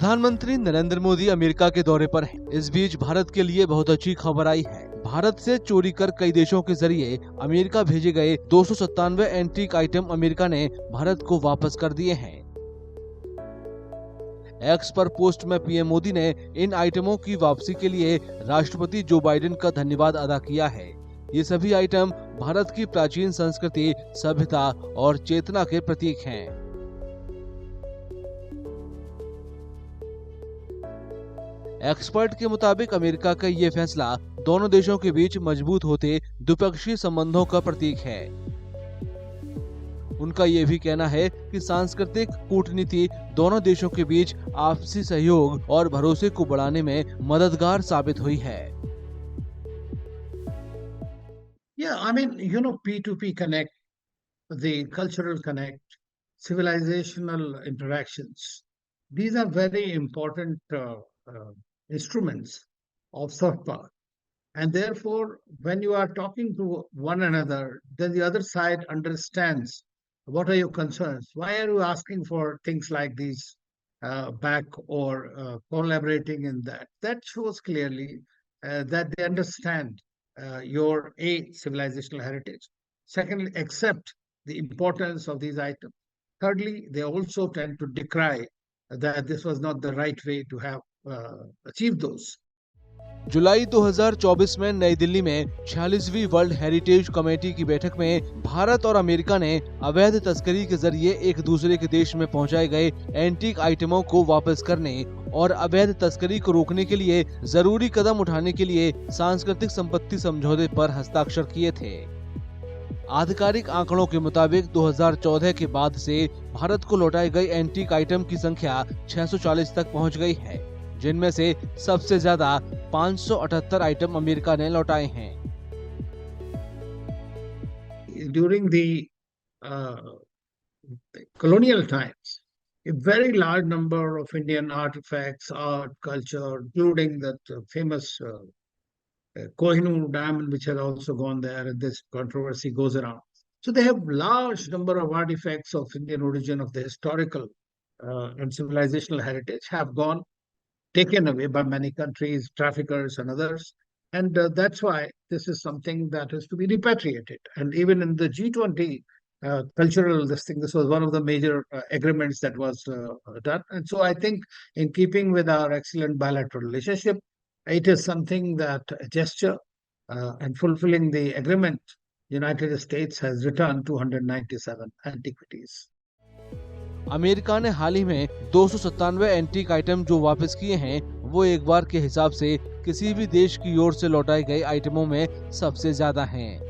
प्रधानमंत्री नरेंद्र मोदी अमेरिका के दौरे पर हैं। इस बीच भारत के लिए बहुत अच्छी खबर आई है। भारत से चोरी कर कई देशों के जरिए अमेरिका भेजे गए 297 एंटीक आइटम अमेरिका ने भारत को वापस कर दिए हैं। एक्स पर पोस्ट में पीएम मोदी ने इन आइटमों की वापसी के लिए राष्ट्रपति जो बाइडेन का धन्यवाद अदा किया है। ये सभी आइटम भारत की प्राचीन संस्कृति, सभ्यता और चेतना के प्रतीक हैं। एक्सपर्ट के मुताबिक अमेरिका का ये फैसला दोनों देशों के बीच मजबूत होते द्विपक्षीय संबंधों का प्रतीक है। उनका ये भी कहना है कि सांस्कृतिक कूटनीति दोनों देशों के बीच आपसी सहयोग और भरोसे को बढ़ाने में मददगार साबित हुई है। Yeah, I mean, P2P connect, the cultural connect, civilizational interactions. These are very important instruments of soft power. And therefore, when you are talking to one another, then the other side understands what are your concerns. Why are you asking for things like these back or collaborating in that? That shows clearly that they understand your civilizational heritage. Secondly, accept the importance of these items. Thirdly, they also tend to decry that this was not the right way to have achieved those. जुलाई 2024 में नई दिल्ली में 46वीं world heritage committee की बैठक में भारत और America ने अवैध तस्करी के जरिए एक दूसरे के देश में पहुंचाए गए एंटीक आइटमों को वापस करने और अवैध तस्करी को रोकने के लिए जरूरी कदम उठाने के लिए सांस्कृतिक संपत्ति समझौते पर हस्ताक्षर किए थे। आधिकारिक आंकड़ों के मुताबिक 2014 के बाद से भारत को लौटाए गए एंटीक आइटम की संख्या 640 तक पहुंच गई है, जिनमें से सबसे ज्यादा 578 आइटम अमेरिका ने लौटाए हैं। During the colonial times, a very large number of Indian artifacts, art, culture, including that famous Kohinoor diamond, which has also gone there, and this controversy goes around. So they have large number of artifacts of Indian origin, of the historical and civilizational heritage, have gone taken away by many countries, traffickers and others. And that's why this is something that is to be repatriated. And even in the G20 cultural this was one of the major agreements that was done. And so I think in keeping with our excellent bilateral relationship, it is something that a gesture and fulfilling the agreement, United States has returned 297 antiquities. America ने हाल ही में 297 antique item जो वापस किए हैं, वो एक बार के हिसाब से किसी भी देश की ओर से लौटाए गए आइटमों में सबसे ज्यादा हैं।